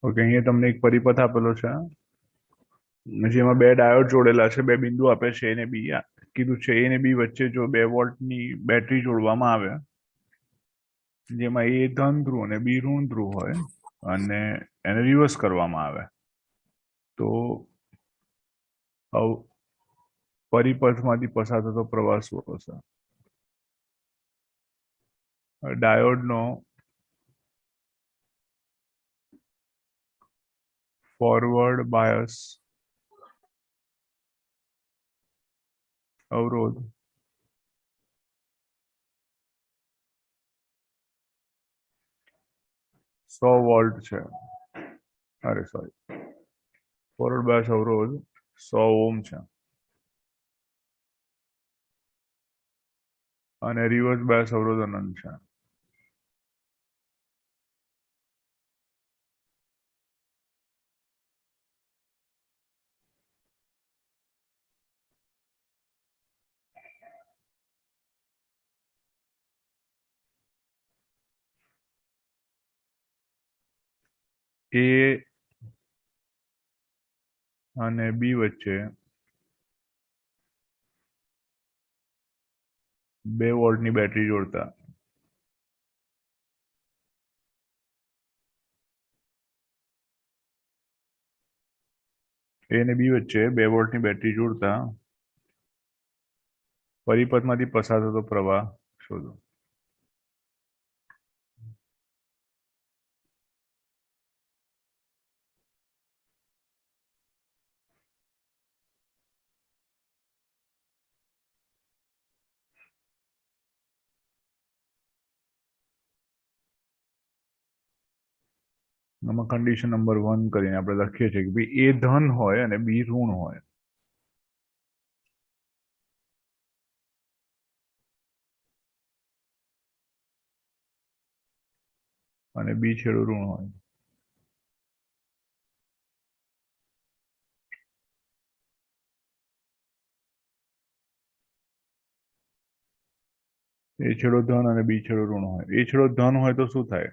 Okay, અહીંયા તમને એક પરિપથ આપેલો છે જેમાં બે ડાયોડ જોડેલા છે, બે બિંદુ આપે છે A ને B. કીધું છે A ને B વચ્ચે જો 2 વોલ્ટની બેટરી જોડવામાં આવે, જેમાં A ધન ધ્રુવ અને B ઋણ ધ્રુવ હોય, અને એને રિવર્સ કરવામાં આવે તો પરિપથમાંથી પસાર થતો પ્રવાહ શું હશે? ડાયોડનો ફોરવર્ડ બાયસ અવરોધ 100 વોલ્ટ છે. અરે સોરી, ફોરવર્ડ બાયસ અવરોધ 100 ઓહ્મ છે, અને રિવર્સ બાયસ અવરોધ અનંત છે. A અને B વચ્ચે 2 વોલ્ટની બેટરી જોડતા A અને B વચ્ચે 2 વોલ્ટની બેટરી જોડતા પરિપથમાંથી પસાર થતો પ્રવાહ શોધો. આમાં કન્ડિશન નંબર 1 કરીને આપણે લખીએ છીએ કે ભાઈ A ધન હોય અને B ઋણ હોય. અને B છેડો ઋણ હોય. A છેડો ધન અને B છેડો ઋણ હોય. A છેડો ધન હોય તો શું થાય?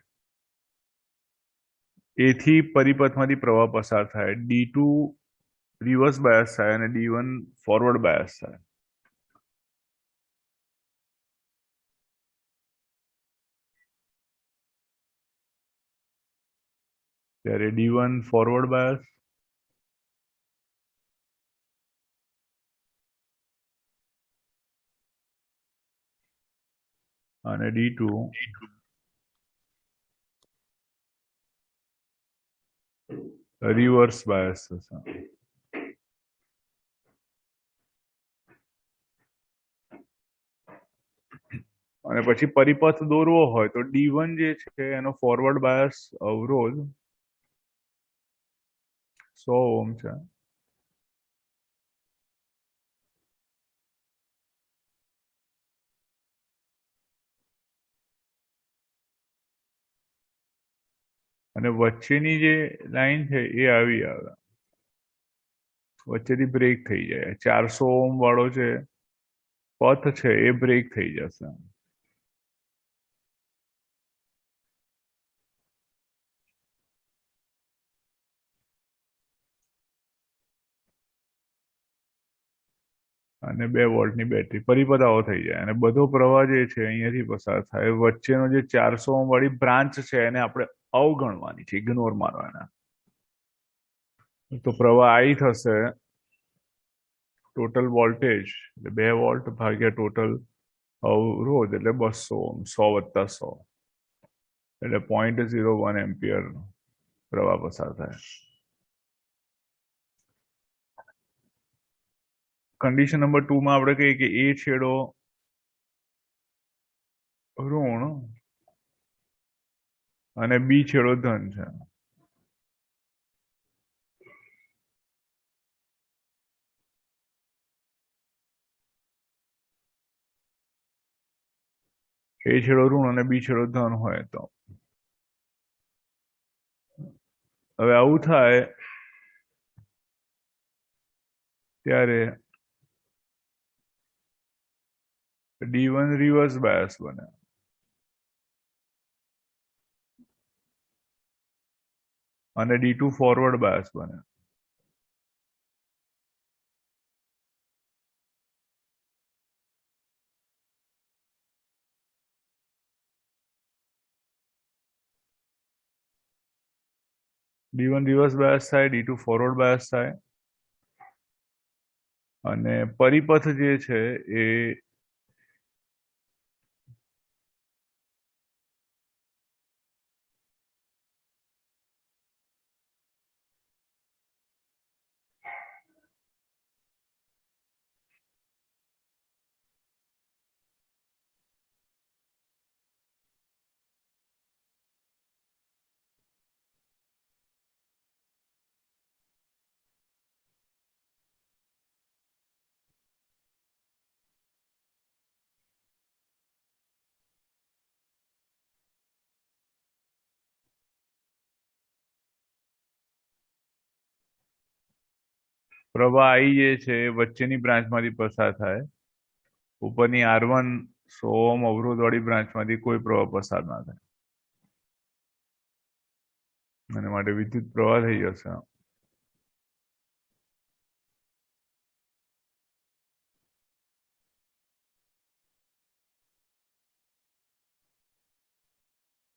A થી પરિપથમાંથી પ્રવાહ પસાર થાય, D2 રિવર્સ બાયસ થાય અને D1 ફોરવર્ડ બાયસ થાય. ત્યારે D1 ફોરવર્ડ બાયસ અને D2 રિવર્સ બાયસ થશે. અને પછી પરિપથ દોરવો હોય તો D1 જે છે એનો ફોરવર્ડ બાયસ અવરોધ 100 ઓહ્મ છે, અને વચ્ચેની જે લાઈન છે એ આવી આવે, વચ્ચેથી બ્રેક થઈ જાય. 400 ઓહ્મ વાળો જે પથ છે એ બ્રેક થઈ જશે. અને 2 વોલ્ટની બેટરી પરિપથ આવો થઈ જાય, અને બધો પ્રવાહ જે છે અહીંયાથી પસાર થાય. વચ્ચેનો જે 400 ઓહ્મ વાળી બ્રાન્ચ છે એને આપણે અવગણવાની છે, ઇગ્નોર મારવાના. તો પ્રવાહ I થશે ટોટલ વોલ્ટેજ એટલે 2 વોલ્ટ ભાગ્યા ટોટલ અવરોધ એટલે 200 ઓહ્મ, 100 + 100 એટલે 0.01 એમ્પિયર પ્રવાહ પસાર થાય. કન્ડિશન નંબર 2 માં આપણે કહીએ કે A છેડો ઋણ અને B છેડો ધન છે. A છેડો ઋણ અને B છેડો ધન હોય તો હવે આવું થાય ત્યારે D1 રિવર્સ બાયસ બને. અને D2 ફોરવર્ડ બાયસ બને. D1 રિવર્સ બાયસ થાય, D2 ફોરવર્ડ બાયસ થાય, અને પરિપથ જે છે એ પ્રવાહ I જે છે એ વચ્ચેની બ્રાન્ચમાંથી પસાર થાય, ઉપરની R1 100 ઓહ્મ અવરોધવાળી બ્રાન્ચમાંથી કોઈ પ્રવાહ પસાર ના થાય. અને માટે વિદ્યુત પ્રવાહ થઈ જશે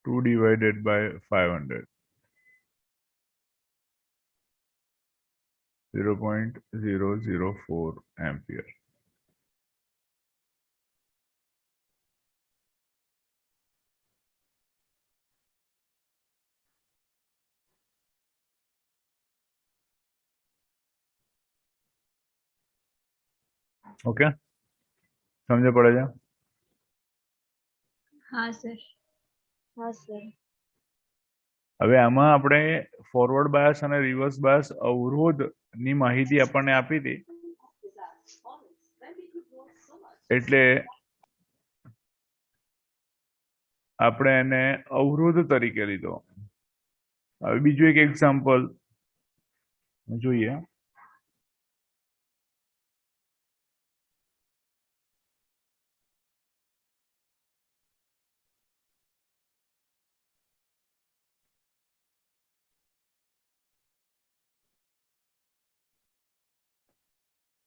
2 divided by 500, 0.004 एम्पियर. ઓકે, સમજ પડે છે? हाँ सर. हाँ सर. હવે આમાં આપણે ફોરવર્ડ બાયસ અને રિવર્સ બાયસ અવરોધની માહિતી આપણને આપી હતી, એટલે આપણે એને અવરોધ તરીકે લીધો. હવે બીજું એક એક્ઝામ્પલ જોઈએ.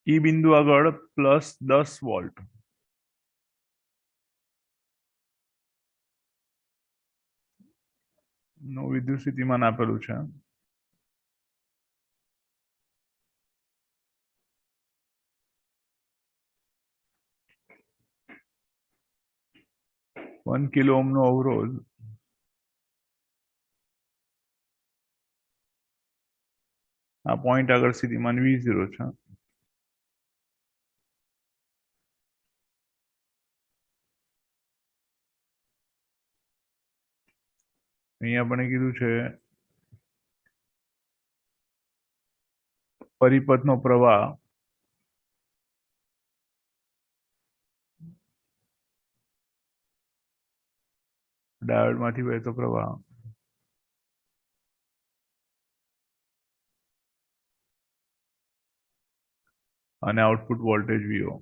ઈ બિંદુ આગળ +10 વોલ્ટ નું વિદ્યુત સ્થિતિમાન આપેલું છે. વન કિલો ઓહ્મ નો અવરોધ, આ પોઈન્ટ આગળ સ્થિતિમાન V0 છે. અહીંયા આપણે કીધું છે પરિપથનો પ્રવાહ ડાયોડમાંથી વહેતો પ્રવાહ અને આઉટપુટ વોલ્ટેજ VO.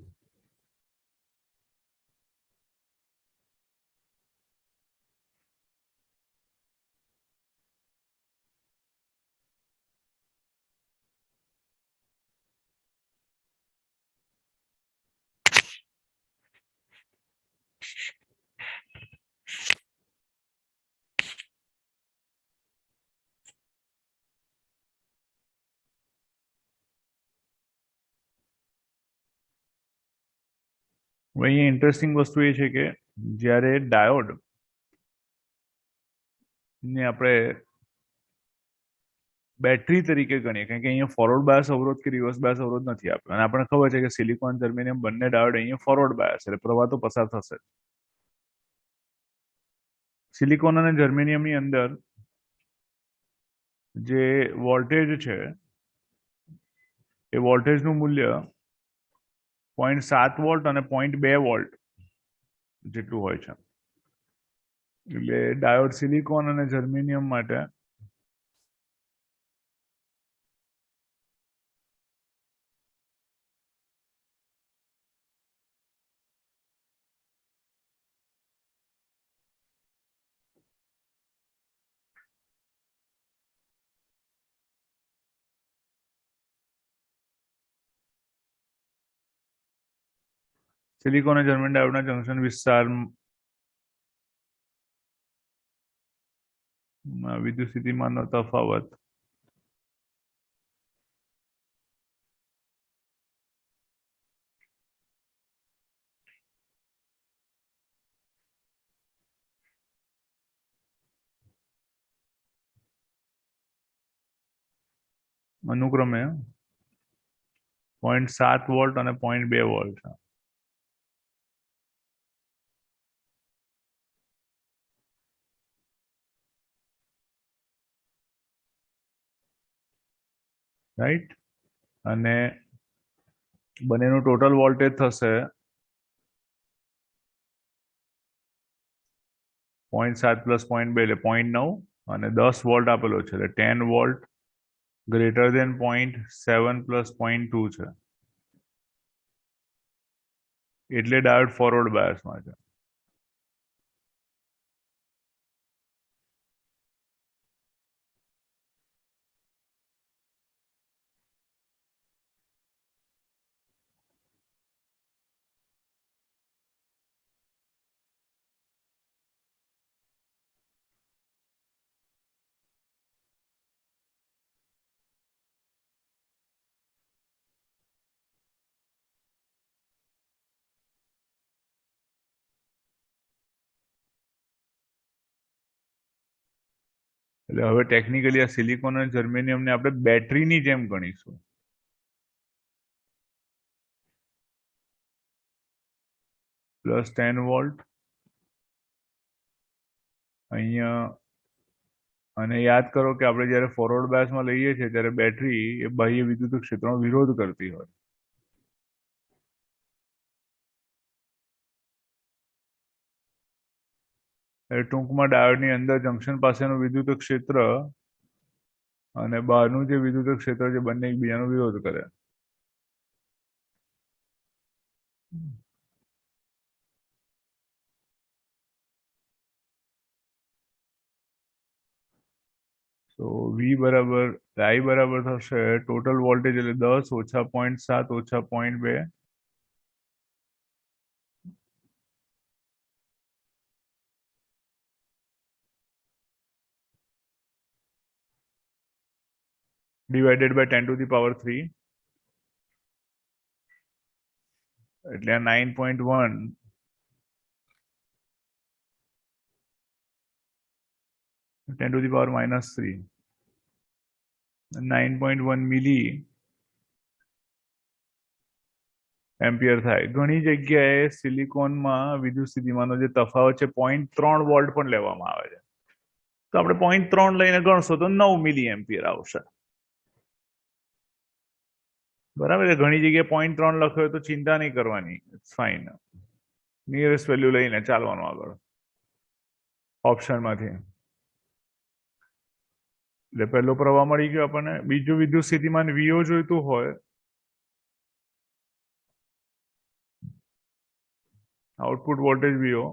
અહીંયા ઇન્ટરેસ્ટિંગ વસ્તુ એ છે કે જ્યારે ડાયોડ ને આપણે બેટરી તરીકે ગણીએ, કારણ કે અહીંયા ફોરવર્ડ બાયસ અવરોધ કે રિવર્સ બાયસ અવરોધ નથી આપ્યો, અને આપણને ખબર છે કે સિલિકોન જર્મેનિયમ બંને ડાયોડ અહીંયા ફોરવર્ડ બાયસ, એટલે પ્રવાહ તો પસાર થશે. સિલિકોન અને જર્મેનિયમની અંદર જે વોલ્ટેજ છે એ વોલ્ટેજનું મૂલ્ય 0.7 વોલ્ટ અને 0.2 વોલ્ટ જેટલું હોય છે. એટલે ડાયોડ સિલિકોન અને જર્મેનિયમ માટે સિલિકોન અને જર્મેનિયમ ડાયોડના જંકશન વિસ્તારમાં વિદ્યુત સ્થિતિમાનનો તફાવત અનુક્રમે 0.7 વોલ્ટ અને 0.2 વોલ્ટ છે. રાઈટ, અને બંનેનું ટોટલ વોલ્ટેજ થશે 0.7 પ્લસ 0.2 એટલે 0.9, અને 10 વોલ્ટ આપેલો છે એટલે 10 વોલ્ટ ગ્રેટર દેન 0.7 પ્લસ 0.2 છે, એટલે ડાયોડ ફોરવર્ડ બાયસમાં છે. એટલે હવે ટેકનિકલી આ સિલિકોન અને જર્મેનિયમને આપણે બેટરીની જેમ ગણીશું. પ્લસ 10 વોલ્ટ અહીંયા, અને યાદ કરો કે આપણે જ્યારે ફોરવર્ડ બાયસમાં લઈએ છીએ ત્યારે બેટરી એ બાહ્ય વિદ્યુત ક્ષેત્રનો વિરોધ કરતી હોય. ટૂંકમાં ડાયોડની અંદર જંકશન પાસેનું વિદ્યુત ક્ષેત્ર અને બહારનું જે વિદ્યુત ક્ષેત્ર છે બંને એકબીજાનો વિરોધ કરે. તો વી બરાબર આઈ બરાબર થશે ટોટલ વોલ્ટેજ એટલે 10 ઓછા 0.7 ઓછા 0.2 divided by 10 to the power 3 એટલે આ 9.1 10 to the power -3 9.1 milli ampere થાય. ઘણી જગ્યાએ સિલિકોનમાં વિદ્યુત સ્થિતિમાનનો જે તફાવત છે 0.3 વોલ્ટ પણ લેવામાં આવે છે, તો આપણે 0.3 લઈને ગણશો તો 9 મિલી એમ્પિયર આવશે. બરાબર, ઘણી જગ્યાએ 0.3 લખ્યો હોય તો ચિંતા નહીં કરવાની, ઇટ્સ ફાઇન. નિયરેસ્ટ વેલ્યુ લઈને ચાલવાનું આગળ ઓપ્શનમાંથી. એટલે પહેલો પ્રવાહ મળી ગયો આપણને. બીજું વિદ્યુત સ્થિતિમાન વીઓ જોઈતું હોય, output voltage V O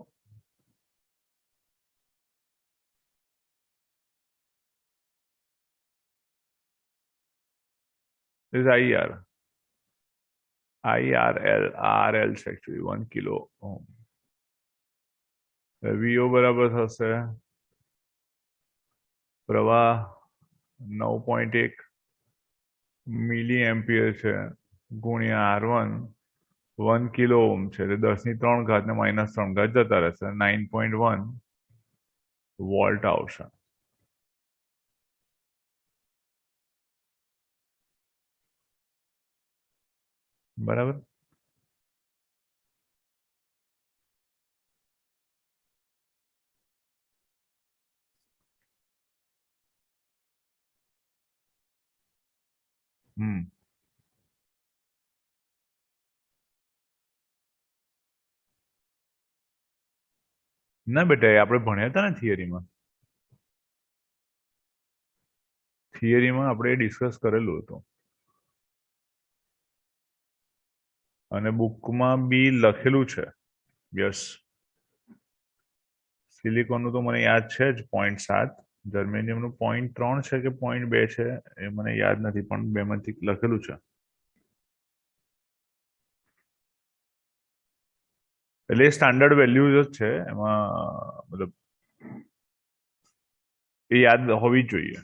is IR. IRL, RL છે actually 1 કિલો ઓહમ. વીઓ બરાબર થશે પ્રવાહ 9.1 મિલી એમ્પિયર છે ગુણ્યા R1 1 કિલો ઓહમ છે એટલે 10⁻³ ને -3 જતા રહેશે, 9.1 વોલ્ટ આવશે. બરાબર. ના બેટા, એ આપણે ભણ્યા હતા ને થિયરીમાં. થિયરીમાં આપણે ડિસ્કસ કરેલું હતું અને બુકમાં બી લખેલું છે. યસ, સિલિકોનનું તો મને યાદ છે જ 0.7, જર્મેનિયમનું 0.3 છે કે 0.2 છે એ મને યાદ નથી, પણ બેમાંથી લખેલું છે. એટલે એ સ્ટાન્ડર્ડ વેલ્યુઝ જ છે એમાં, મતલબ એ યાદ હોવી જ જોઈએ.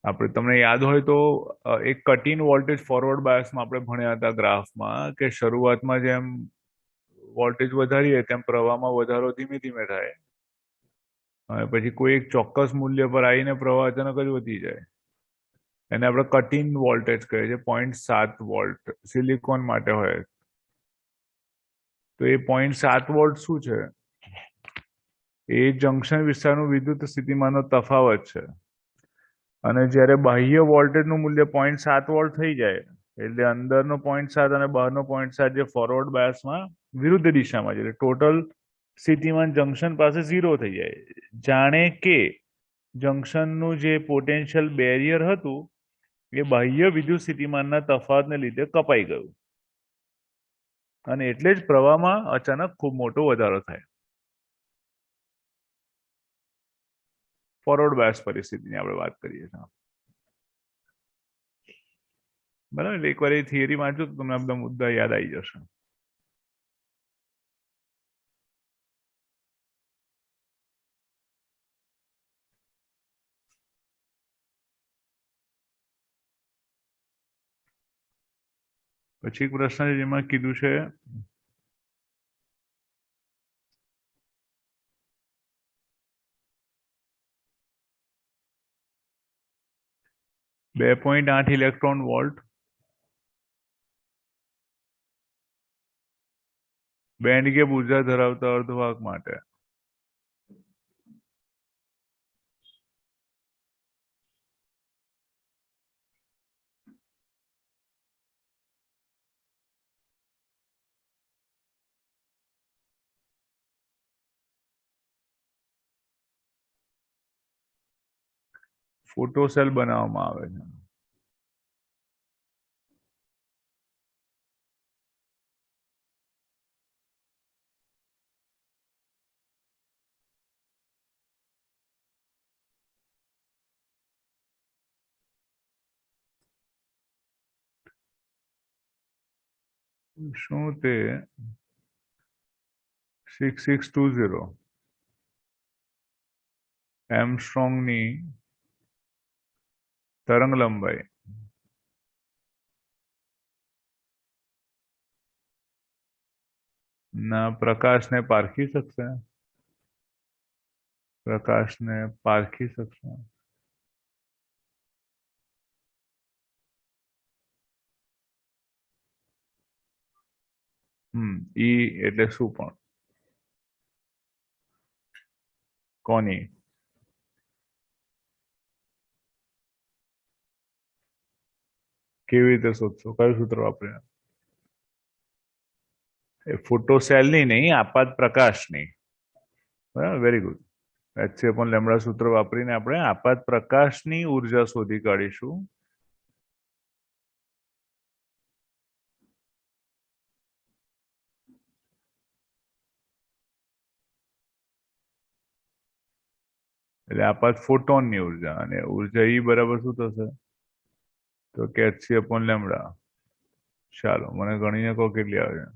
આપણે તમને યાદ હોય તો એક કટ ઇન વોલ્ટેજ ફોરવર્ડ બાયસમાં આપણે ભણ્યા હતા ગ્રાફમાં કે શરૂઆતમાં જેમ વોલ્ટેજ વધારીએ તેમ પ્રવાહમાં વધારો ધીમે ધીમે થાય અને પછી કોઈ એક ચોક્કસ મૂલ્ય પર આવીને પ્રવાહ અચાનક જ વધી જાય. એને આપણે કટ ઇન વોલ્ટેજ કહીએ છીએ. 0.7 વોલ્ટ સિલિકોન માટે હોય. તો એ 0.7 વોલ્ટ શું છે? એ જંકશન વિસ્તારનું વિદ્યુત સ્થિતિમાનનો તફાવત છે. અને જ્યારે બાહ્ય વોલ્ટેજનું મૂલ્ય 0.7 વોલ્ટ થઈ જાય એટલે અંદરનો 0.7 અને બહારનો 0.7 જે ફોરવર્ડ બાયસમાં વિરુદ્ધ દિશામાં છે એટલે ટોટલ સ્થિતિમાન જંકશન પાસે 0 થઈ જાય. જાણે કે જંકશનનું જે પોટેન્શિયલ બેરિયર હતું એ બાહ્ય વિદ્યુત સ્થિતિમાનના તફાવતને લીધે કપાઈ ગયું અને એટલે જ પ્રવાહમાં અચાનક ખૂબ મોટો વધારો થાય. ફોરવર્ડ બાયસ પરિસ્થિતિની આપણે વાત કરીએ છીએ. બરાબર, એકવાર એ થિયરી વાંચો તો તમને બધા મુદ્દા યાદ આવી જશે. પછી એક પ્રશ્ન છે જેમાં કીધું છે 2.8 ઇલેક્ટ્રોન વોલ્ટ બેન્ડ ગેપ ઉર્જા ધરાવતા અર્ધવાહક માટે ફોટોસેલ બનાવવામાં આવે છે. શું તે 6620 એમસ્ટ્રોંગની તરંગ લંબાઈ ના પ્રકાશને પારખી શકશે? પ્રકાશને પારખી શકશે? ઈ એટલે શું પણ? કોની? કેવી રીતે શોધશો? કયું સૂત્ર વાપરીને? એ ફોટોસેલની નહીં, આપાત પ્રકાશની. બરાબર, વેરી ગુડ. H/λ સૂત્ર વાપરીને આપણે આપાત પ્રકાશની ઉર્જા શોધી કાઢીશું. એટલે આપાત ફોટોનની ઉર્જા, અને ઉર્જા ઈ બરાબર શું થશે? તો કે H/λ. ચાલો મને ગણીને કહો કેટલી આવે છે.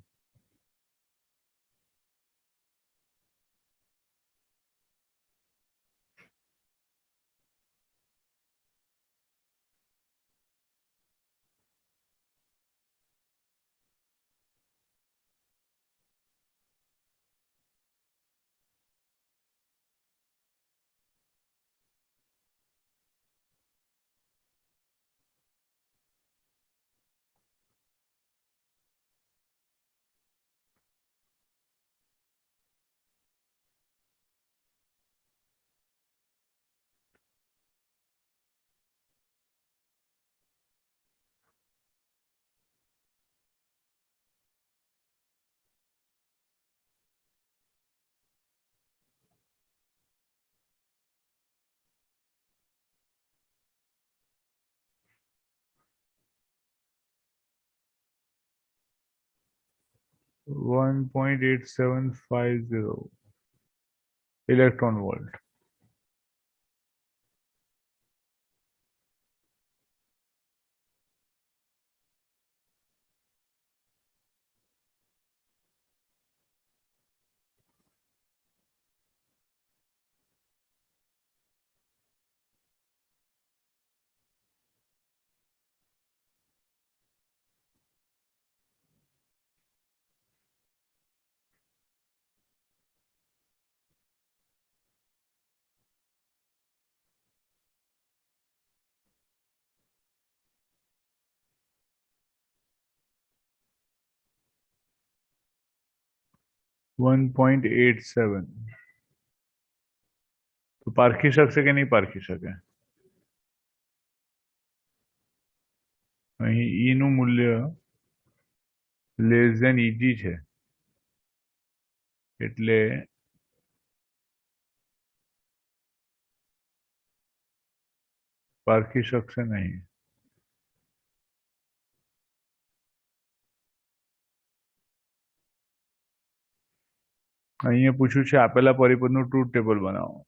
1.8750 ઇલેક્ટ્રોન વોલ્ટ. 1.87 તો પારખી શકશે કે નહીં પારખી શકે? અહીં ઈ નું મૂલ્ય લેસ ધેન ઈજી છે એટલે પારખી શકશે નહીં. અહીંયા પૂછ્યું છે આપેલા પરિપદનું ટ્રુથ ટેબલ બનાવો.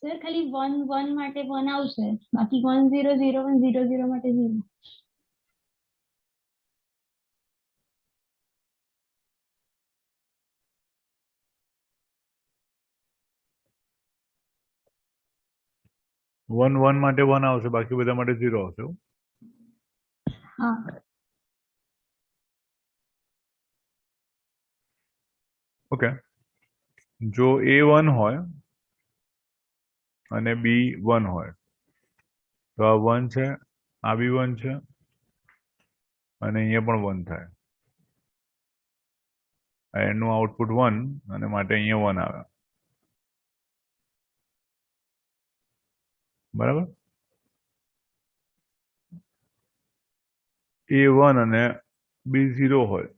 સર ખાલી 1 1 માટે 1 આવશે, બાકી 1 0 0 1 0 0 માટે 0. 1 1 માટે 1 આવશે, બાકી બધા માટે 0 આવશે. હા. ઓકે, જો A 1 હોય અને B 1 હોય તો આ 1 છે, આ બી 1 છે અને અહીંયા પણ 1 થાય. એનું આઉટપુટ 1 અને માટે અહીંયા 1 આવે. બરાબર. A 1 અને B 0 હોય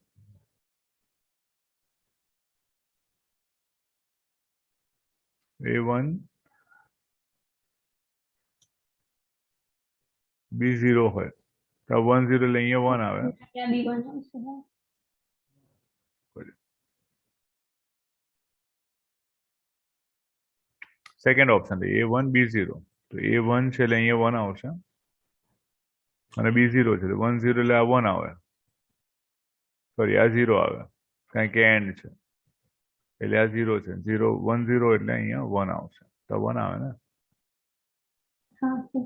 A 1 B 0 હોય તો 1 0 એટલે અહીંયા 1 આવે. ત્યાં બી 1 આવશે. હા. સેકન્ડ ઓપ્શન A 1 B 0 તો A 1 છે એટલે અહીંયા 1 આવશે અને B 0 છે 1 0 એટલે આ 1 આવે, સોરી આ 0 આવે કારણ કે એન્ડ છે એટલે આ 0 છે. 0 1 0 એટલે અહીંયા 1 આવશે તો 1 આવે ને. હા સર.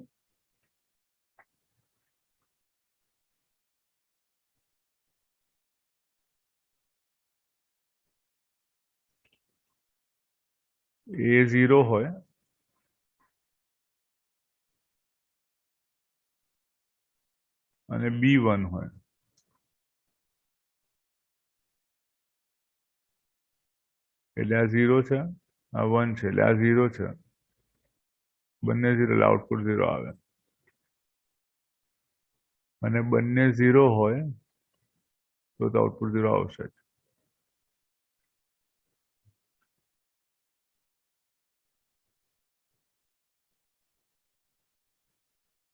A 0 હોય અને B 1 હોય એટલે આ 0 છે, આ 1 છે એટલે આ 0 છે, બંને 0 એટલે આઉટપુટ 0 આવે. અને બંને 0 હોય તો આઉટપુટ 0 આવશે જ.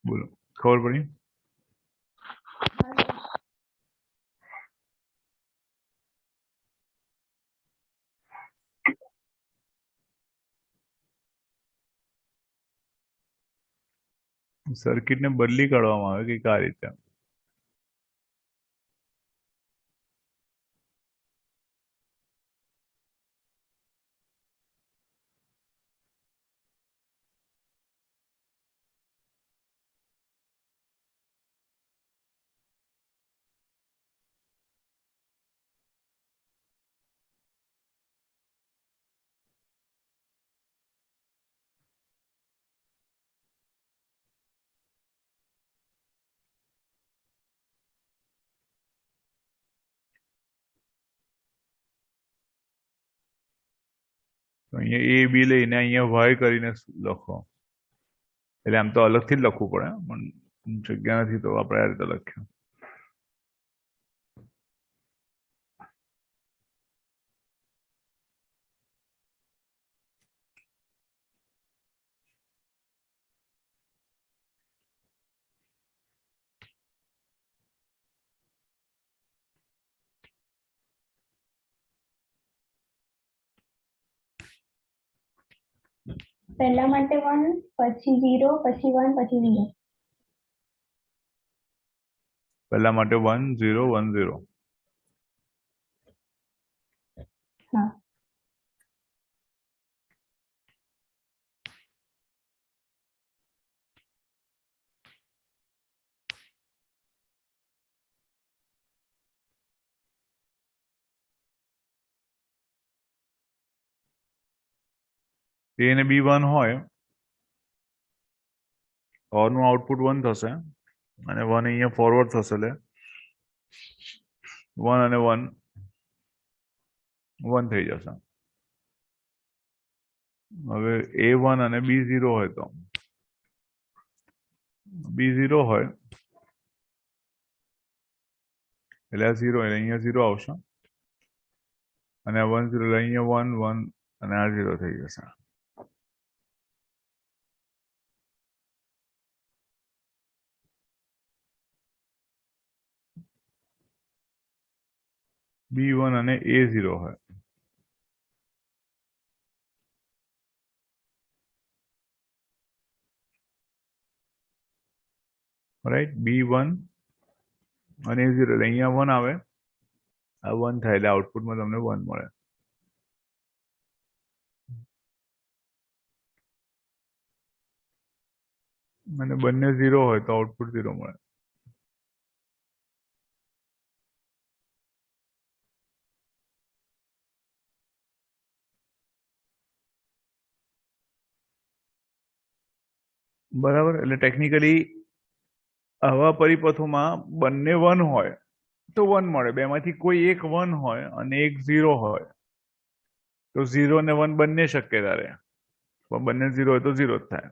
બોલો, ખબર પડી? સર્કિટને બદલી કાઢવામાં આવે કંઈક આ રીતે. તો અહીંયા A B લઈને અહીંયા Y કરીને લખો, એટલે આમ તો અલગથી જ લખવું પડે પણ જગ્યા નથી તો આપણે આ રીતે લખ્યું. પહેલા માટે 1, પછી 0, પછી 1, પછી 0. પહેલા માટે 1 0 1 0. હા. એ અને બી 1 હોય, ઓરનું આઉટપુટ 1 થશે અને 1 અહીંયા ફોરવર્ડ થશે, એટલે 1 અને 1 1 થઈ જશે. હવે A1 અને B0 હોય, તો B0 હોય એટલે આ 0 એટલે અહીંયા 0 આવશે અને આ 1 0 એટલે અહીંયા 1 1 અને આ 0 થઈ જશે. B1 અને A0 હોય, રાઈટ. B1 અને A0 એટલે અહીંયા 1 આવે, આ 1 થાય એટલે આઉટપુટમાં તમને 1 મળે. અને બંને 0 હોય તો આઉટપુટ 0 મળે. બરાબર. એટલે ટેકનિકલી આવા પરિપથોમાં બંને 1 હોય તો 1 મળે, બેમાંથી કોઈ એક 1 હોય અને એક 0 હોય તો 0 અને 1 બંને શક્યતા રહે, પણ બંને 0 હોય તો 0 જ થાય.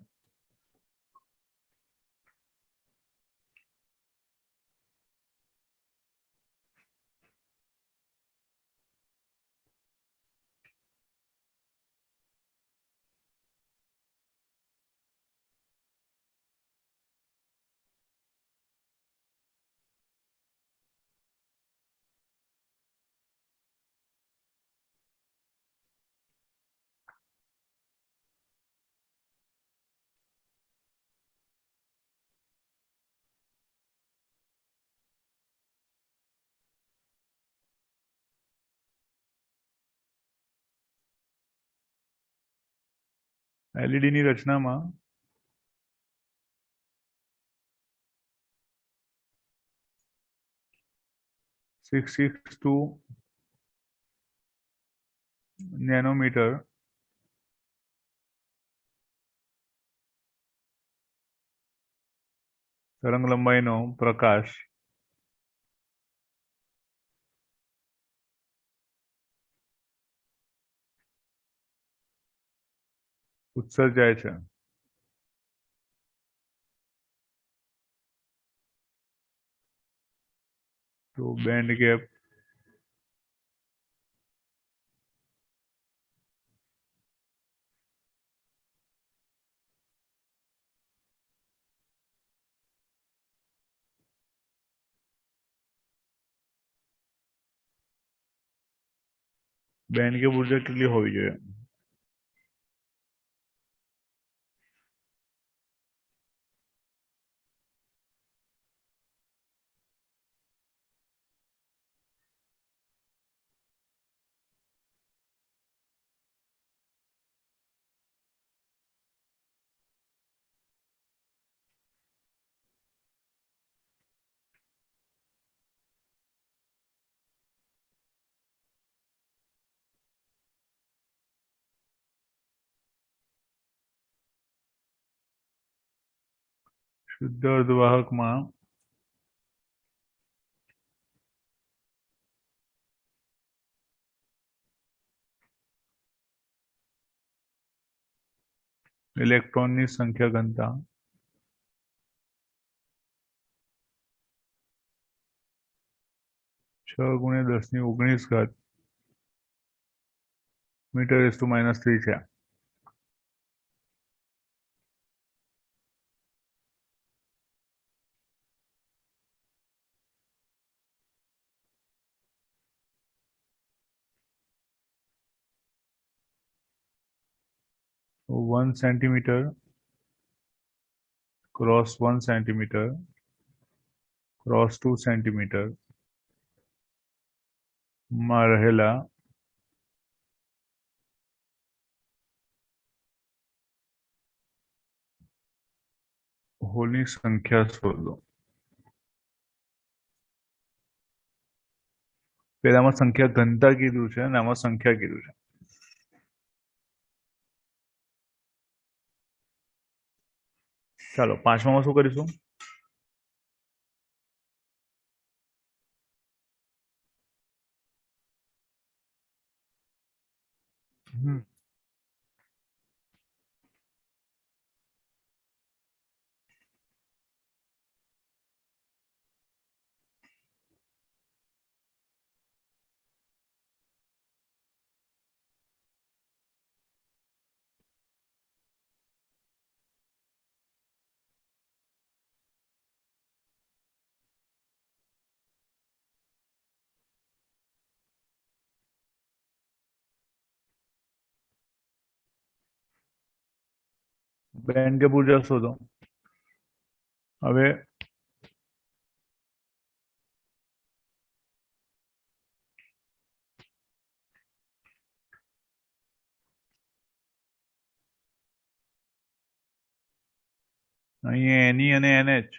એલઈડી ની રચનામાં 662 નેનોમીટર તરંગ લંબાઈનો પ્રકાશ ઉત્સર્જાય છે. તો બેન્ડ ગેપ ઉર્જા કેટલી હોવી જોઈએ? શુદ્ધ અર્ધવાહકમાં ઇલેક્ટ્રોનની સંખ્યા ઘનતા 6 × 10⁻⁹ મીટર⁻³ છે. तो 1 centimetre cross 1 centimetre cross 2 centimetre માં રહેલા હોલની સંખ્યા શોધો. પેલામાં સંખ્યા ઘનતા કીધું છે અને આમાં સંખ્યા કીધું છે. ચાલો પાંચમામાં શું કરીશું? બેન કે પૂજા શોધો. હવે અહીંયા એની અને NH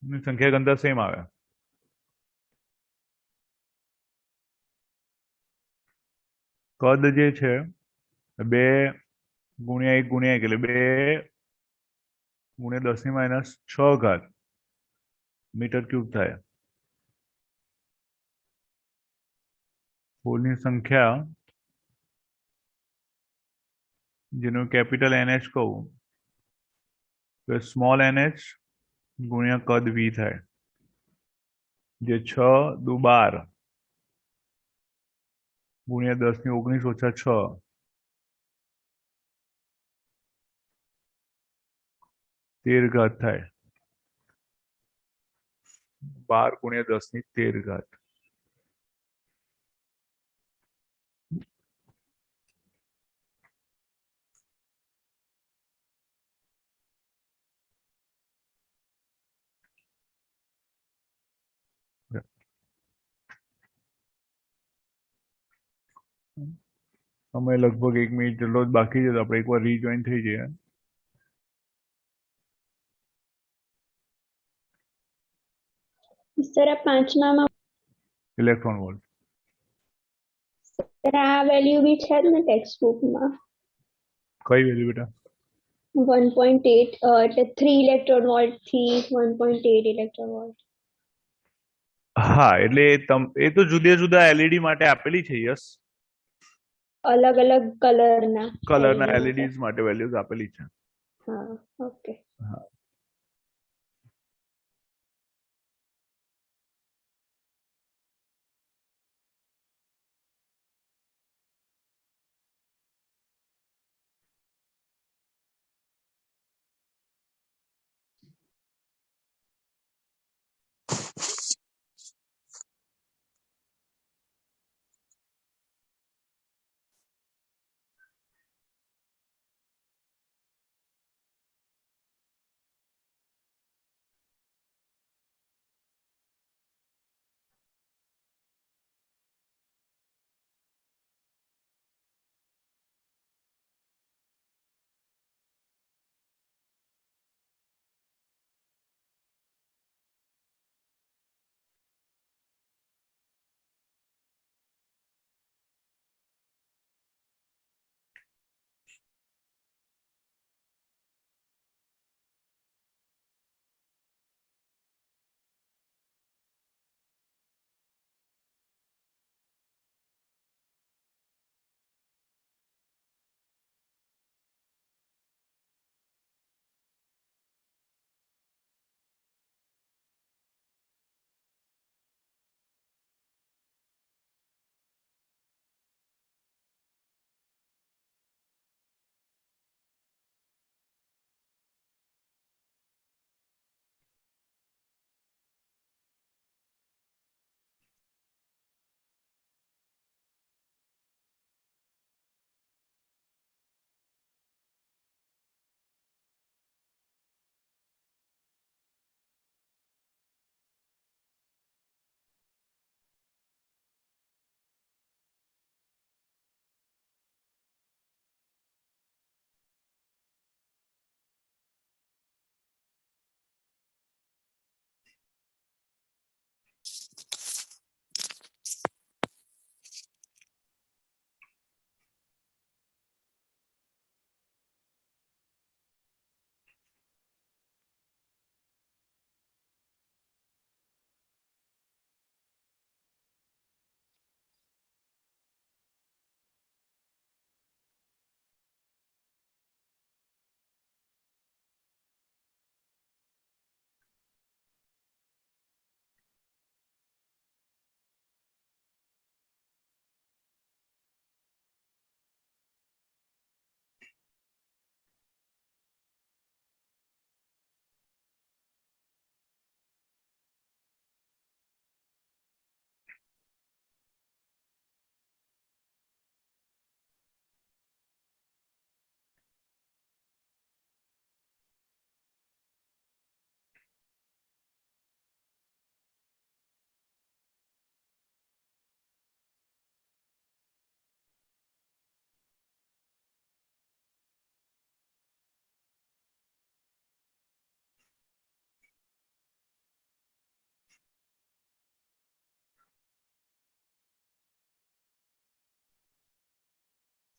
ની સંખ્યા ઘનતા સેમ આવે. કદ જે છે 2 × 1 × 1 એટલે 2 × 10⁻6 મીટર ક્યુબ થાય. હોલની સંખ્યા જેનું કેપિટલ NH કહું તો સ્મોલ NH ગુણ્યા કદ V થાય, જે 6 × 2 = 12 ગુણ્યા 10⁻19 - 6 13 થાય. 12 × 10⁻13. સમય લગભગ 1 મિનિટ જેટલો જ બાકી છે, તો આપણે એકવાર રીજોઈન થઈ જઈએ. સર આ પાંચમામાં ઇલેક્ટ્રોન વોલ્ટ. સર આ વેલ્યુ બી છે જ ને ટેક્સ્ટ બુકમાં. કઈ વેલ્યુ બેટા? 1.8 એટલે 3 ઇલેક્ટ્રોન વોલ્ટ થી 1.8 ઇલેક્ટ્રોન વોલ્ટ. હા, એટલે એ તો જુદા જુદા LED માટે આપેલી છે. યસ, અલગ અલગ કલરના LEDs માટે વેલ્યુઝ આપેલી છે. હા, ઓકે. હા.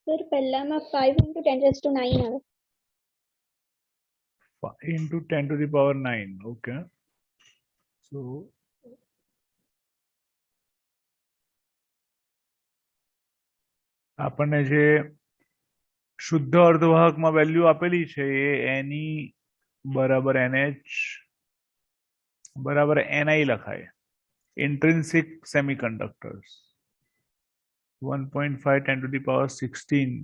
સર પહેલામાં 5 into 10⁻9 આવે. 5 into 10⁻9. Okay. So આપણને જે શુદ્ધ અર્ધવાહકમાં વેલ્યુ આપેલી છે એ એની બરાબર NH બરાબર NI લખાય. ઇન્ટ્રિન્સિક સેમિકન્ડક્ટર્સ 1.5 10⁻16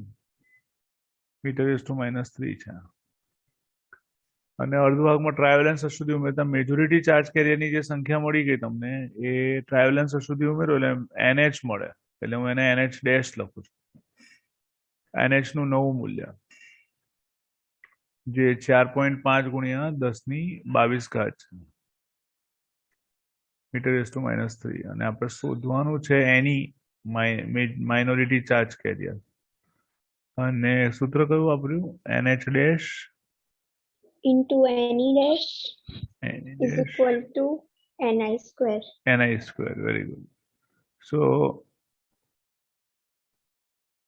મીટર⁻³ છે. અને અર્ધવાહકમાં ટ્રાયોવેલેન્સ અશુદ્ધિ ઉમેરતા મેજોરિટી ચાર્જ કેરિયરની જે સંખ્યા મળી ગઈ તમને એ ટ્રાયોવેલેન્સ અશુદ્ધિ ઉમેરો એટલે NH મળે, એટલે હું એને NH ડેશ લખું છું. NH નું નવું મૂલ્ય જે 4.5 ગુણ્યા 10⁻22 છે મીટર⁻³ અને આપણે શોધવાનું છે એની માઇનોરિટી ચાર્જ કેરિયર અને સૂત્ર કયું વાપર્યું? NH dash into NE dash is equal to NI square. NI square. Very good. So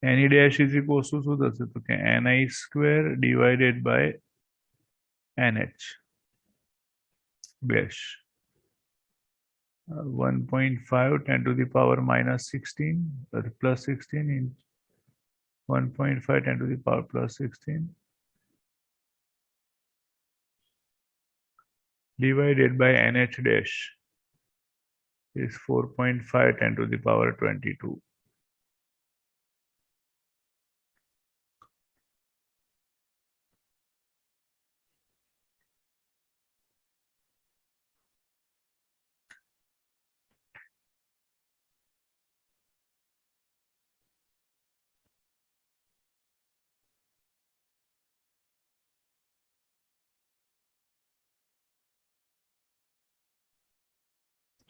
NE dash is equal to શું થશે તો કે NI square divided by NH dash 1.5 10⁻⁻16 plus 16 in 1.5 10⁻+16 divided by NH dash is 4.5 10⁻22.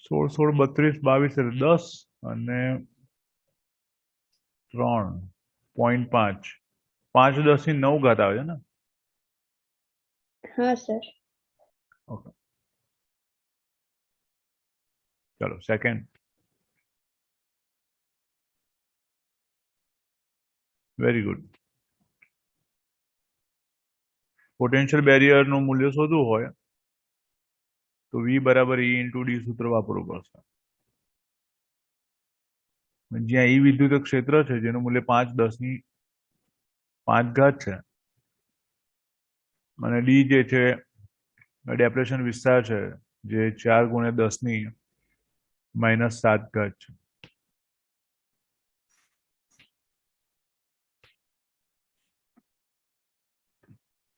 સોળ 32 22 એટલે 10 અને 3.5 5 10⁹ આવે છે ને? હા સર. ઓકે, ચલો second. Very good. Potential barrier નું મૂલ્ય શોધવું હોય તો V બરાબર E into D સૂત્ર વાપરવું પડશે. જ્યાં E વિદ્યુત ક્ષેત્ર છે જેનું મૂલ્ય 5 10⁵ છે અને D જે છે ડેપ્રેશન વિસ્તાર છે જે 4 × 10⁻⁷ છે.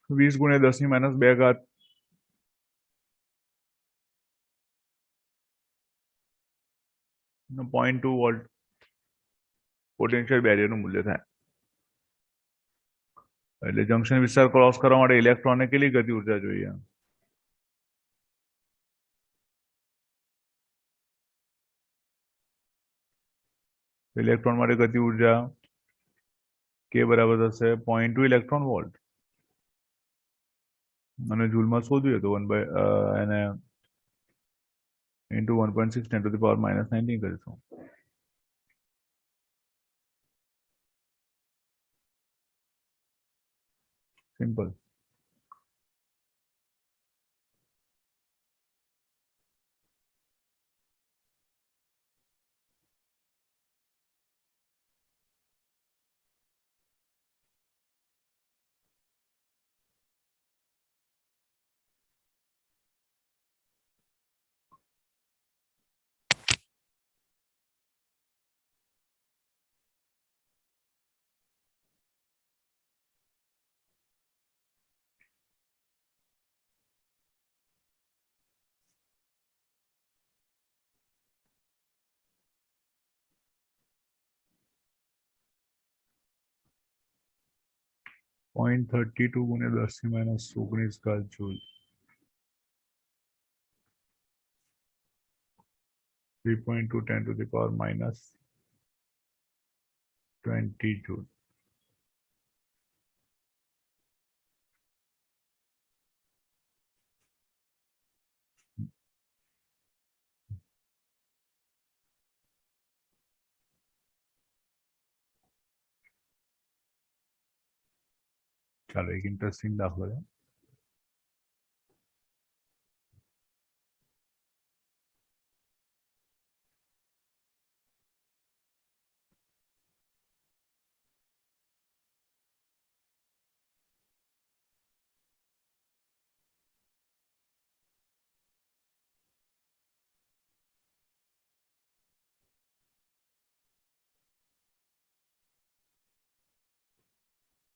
20 × 10⁻². 0.2 વોલ્ટ પોટેન્શિયલ બેરિયરનું મૂલ્ય થાય. એટલે જંકશન વિસ્તાર ક્રોસ કરવા માટે ઇલેક્ટ્રોનને કેટલી ગતિ ઉર્જા જોઈએ? ઇલેક્ટ્રોન માટે ગતિ ઉર્જા K બરાબર થશે 0.2 ઇલેક્ટ્રોન વોલ્ટ અને જૂલમાં શોધ્યું તો એને into 1.6 10⁻⁻19 કરીશું. સિમ્પલ. .32 × 10⁻⁻19 જૂલ. 3.2 10⁻⁻20 જૂલ. ચાલો એક ઇન્ટરેસ્ટિંગ દાખલો છે.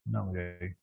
ના મજા આવી.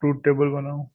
ट्रूथ टेबल बनाओ.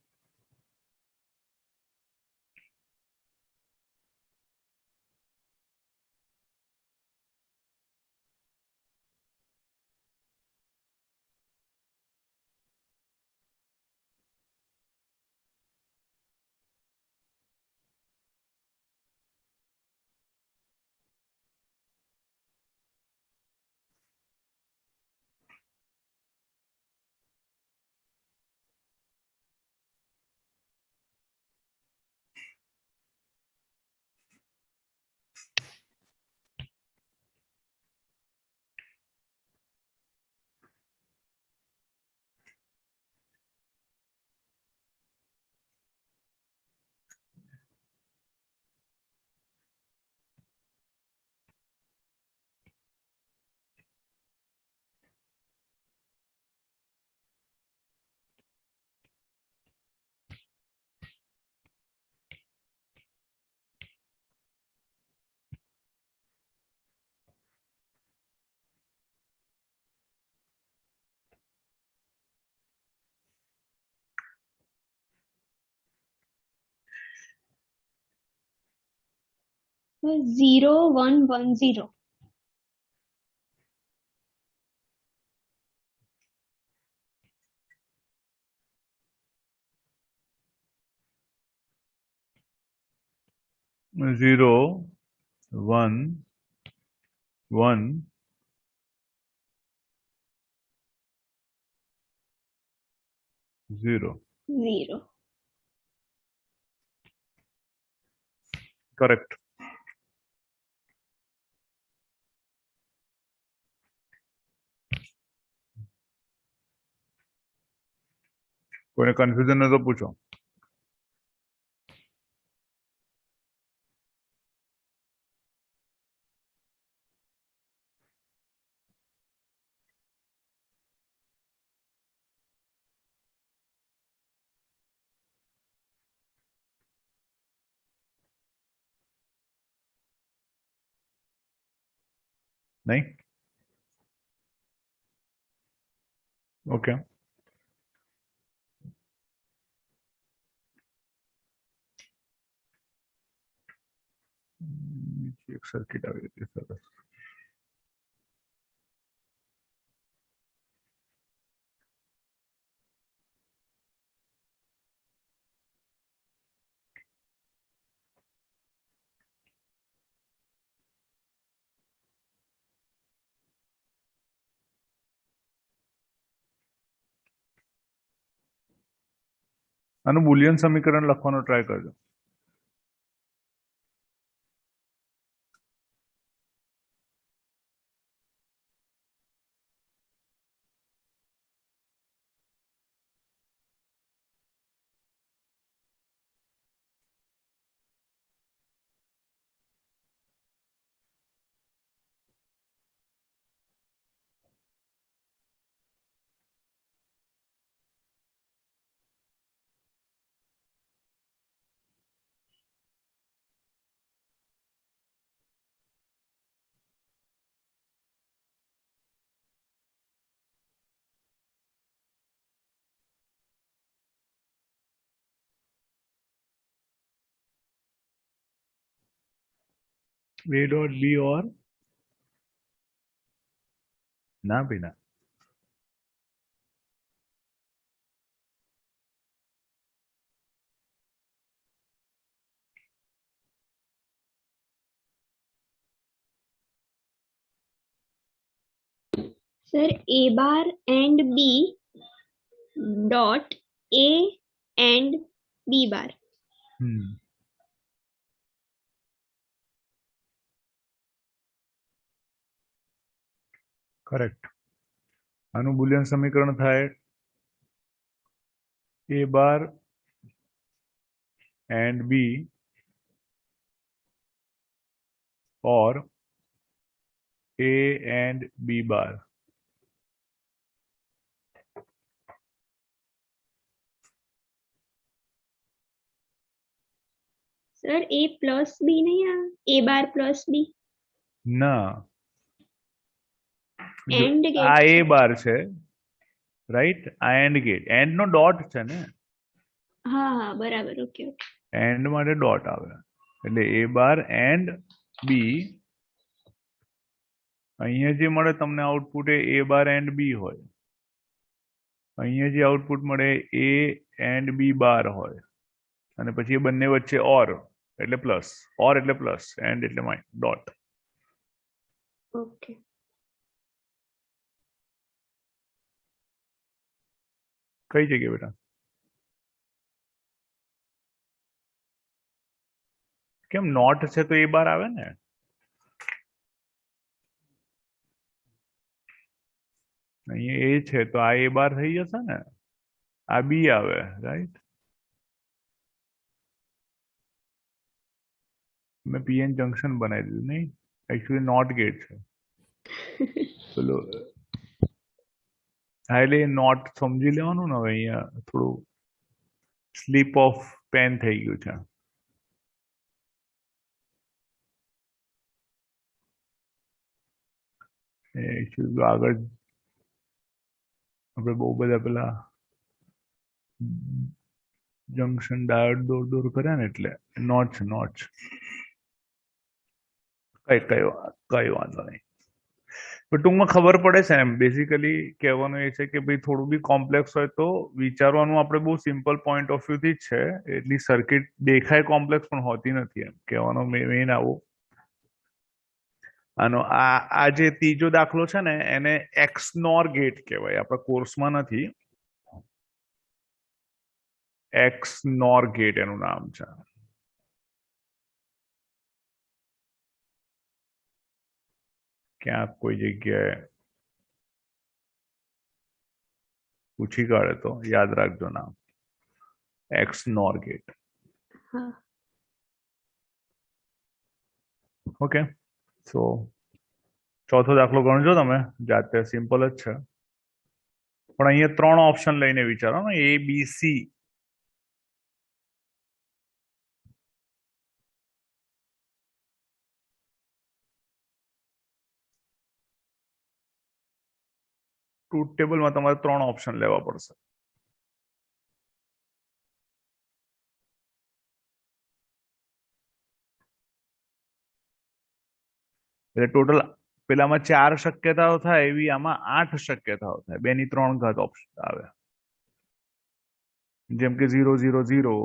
0110. 0 1 1 0. 0. करेक्ट. कोई कंफ्यूजन है तो पूछो. नहीं. ओके. एक सर्किट आ गई थी सर. આનું બુલિયન સમીકરણ લખવાનો ટ્રાય કરજો. A डॉट बी और ना भी ना. Sir A bar and B dot A and B bar. Correct. આનું બુલિયન સમીકરણ થાય A bar and B or A and B bar. Sir A plus B नहीं है, A bar plus B ના, and આ gate A છે. બાર છે, right? આ એન્ડ ગેટ, એન્ડ નો ડોટ છે ને, हाँ हाँ बराबर, ओके ओके. એન્ડ માટે ડોટ આવે, એટલે A બાર એન્ડ B. અહીંયા જે મળે તમને output A A bar and B હોય, અહીંયા જે આઉટપુટ મળે A એન્ડ B બાર હોય, અને પછી એ બંને વચ્ચે ઓર એટલે પ્લસ, ઓર એટલે પ્લસ, એન્ડ એટલે ડોટ. ओके. કઈ જગ્યાએ બેટા? કેમ નોટ છે તો એ બાર આવે ને? અહીંયા એ છે તો આ એ બાર થઈ જશે ને, આ બી આવે, રાઈટ? મેં પીએન જંક્શન બનાવી દીધું નહીં, એકચ્યુઅલી નોટ ગેટ છે પેલો. હા એટલે નોટ સમજી લેવાનું ને. હવે અહીંયા થોડું સ્લીપ ઓફ પેન થઈ ગયું છે. એકચ્યુઅલી આગળ આપણે બહુ બધા પેલા જંક્શન ડાયોડ દોર કર્યા ને, એટલે નોટ છે. કઈ વાંધો નહીં, પણ ટૂંકમાં ખબર પડે છે એમ. બેઝિકલી કહેવાનું એ છે કે ભાઈ થોડું બી કોમ્પ્લેક્સ હોય તો વિચારવાનું આપણે બહુ સિમ્પલ પોઈન્ટ ઓફ વ્યૂ થી જ છે. એટલી સર્કિટ દેખાય કોમ્પ્લેક્સ પણ હોતી નથી, એમ કહેવાનો મેઇન આવું. આનો આ જે ત્રીજો દાખલો છે ને એને એક્સનોર ગેટ કહેવાય. આપણા કોર્સમાં નથી, એક્સનોર ગેટ એનું નામ છે. ક્યાંક કોઈ જગ્યાએ પૂછી કાઢે તો યાદ રાખજો નામ, એક્સનોર ગેટ. हाँ. ઓકે, સો ચોથો દાખલો ગણજો તમે જાતે, સિમ્પલ જ છે. પણ અહીંયા 3 ઓપ્શન લઈને વિચારો ને, A B C. ટ્રુથ ટેબલમાં તમારે 3 ઓપ્શન લેવા પડશે. એટલે ટોટલ પેલામાં 4 શક્યતાઓ થાય એવી આમાં 8 શક્યતાઓ થાય. 2 ની 3 ઘાત ઓપ્શન આવે, જેમ કે 0 0 0,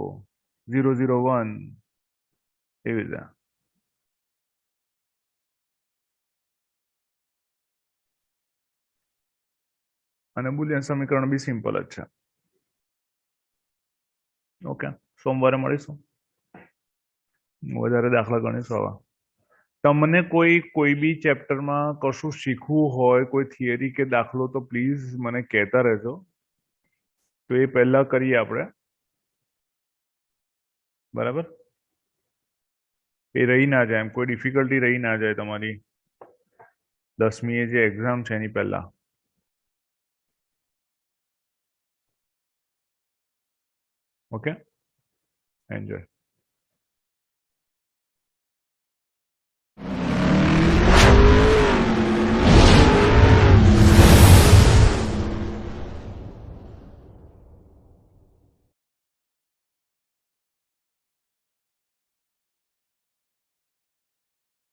0 0 1, એવી રીતે. અને બુલિયન સમીકરણ બી સિમ્પલ જ છે. ઓકે, સોમવારે મળીશું, વધારે દાખલા ગણીશું હવે. તમને કોઈ બી ચેપ્ટરમાં કશું શીખવું હોય, કોઈ થિયરી કે દાખલો, તો પ્લીઝ મને કહેતા રહેજો. તો એ પહેલા કરીએ આપણે, બરાબર? એ રહી ના જાય, એમ કોઈ ડિફિકલ્ટી રહી ના જાય તમારી 10મી જે એક્ઝામ છે એની પહેલા. Okay, enjoy.